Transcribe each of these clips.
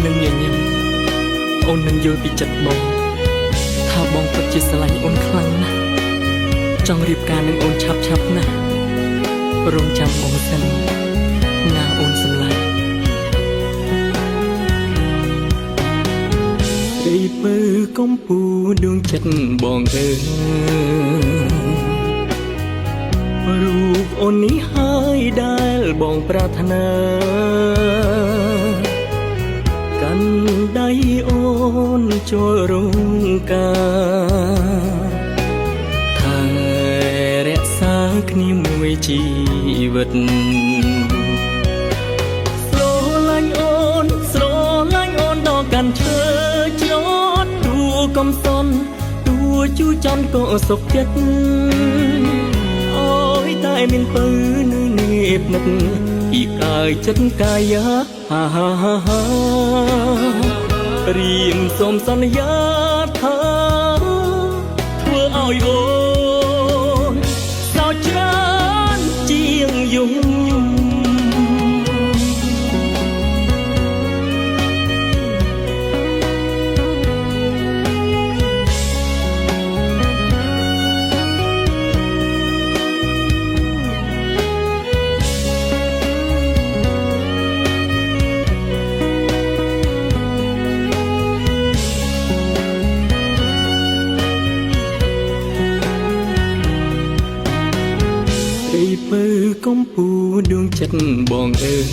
នឹងញញឹមអូននឹងយល់ពីចិត្តបងថាបងពិតជាស្រឡាញ់អូនខ្លាំងណាស់ចង់រៀបការនឹងអូនឆាប់ណាស់រងចាំបងសិនណាអូនសម្លាញ់រីពើកំពូដួងចិត្តបងអើយរូបអូននេះហើយដែលបងប្រាថ្នាកាន់ដៃអូនចូលរងការថែរក្សាគ្នាមួយជីវិតស្រឡាញ់អូនដល់កាន់ឈើជ្រត់ទួកំសន់ទួជួចន់ក៏សុខចិត្តតែមានពៅនៅនេះនឹកពីកាយចិត្តកាយារៀមសូមសន្យាថាធ្វើឲ្យអូនសោកច្រើនជាងយំរីពើកំពូដួងចិត្តបងអើយ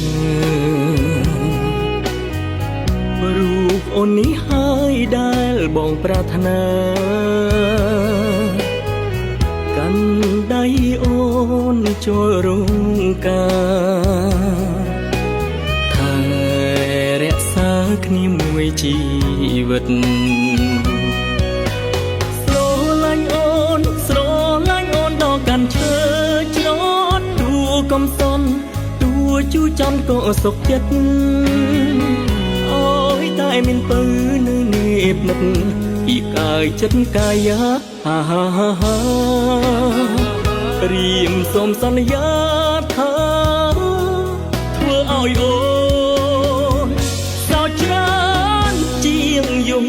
រូបអូននេះហើយដែលបងប្រាថ្នាកាន់ដៃអូនចូលរងការថែរក្សាគ្នាមួយជីវិតស្រឡាញ់អូនដល់កាន់ឈើកំសន់ទួជួចន់ក៏សុខចិត្តតែមានពៅនៅនេះនឹកពីកាយចិត្តកាយារៀមសូមសន្យាថាធ្វើឲ្យអូនសោកច្រើនជាងយំ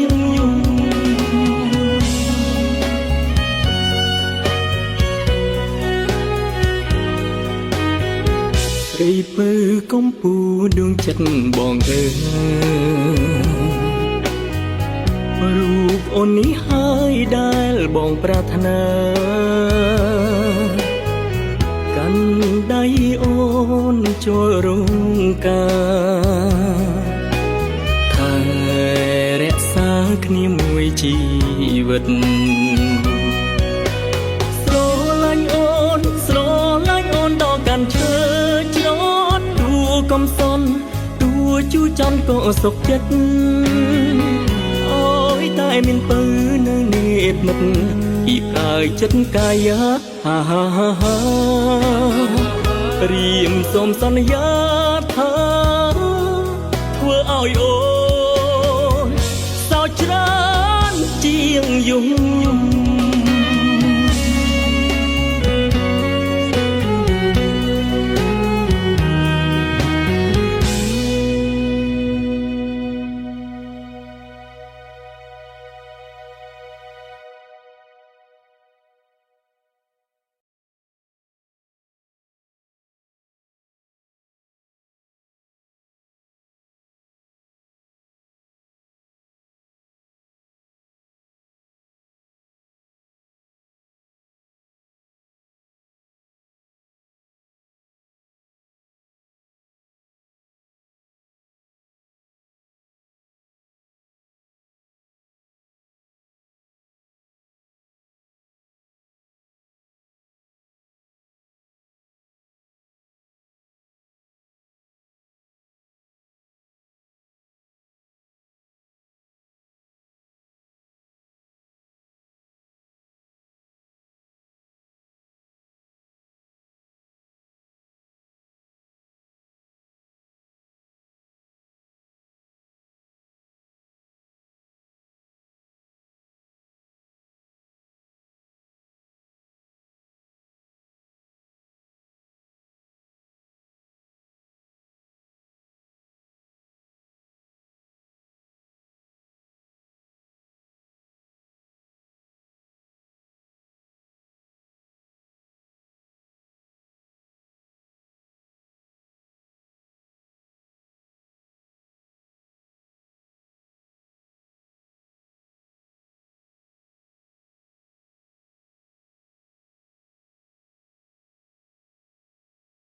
រីពើកំពូដួងចិត្តបងអើយរូបអូននេះហើយដែលបងប្រាថ្នាកាន់ដៃអូនចូលរងការថែរក្សាគ្នាមួយជីវិតស្រឡាញ់អូនដល់កាន់ឈើកំសន់ទួជួចន់ក៏សុខចិត្តតែមានពៅនៅនេះនឹកពីកាយចិត្តកាយារៀមសូមសន្យាថាធ្វើឲ្យអូនសោកច្រើនជាងយំ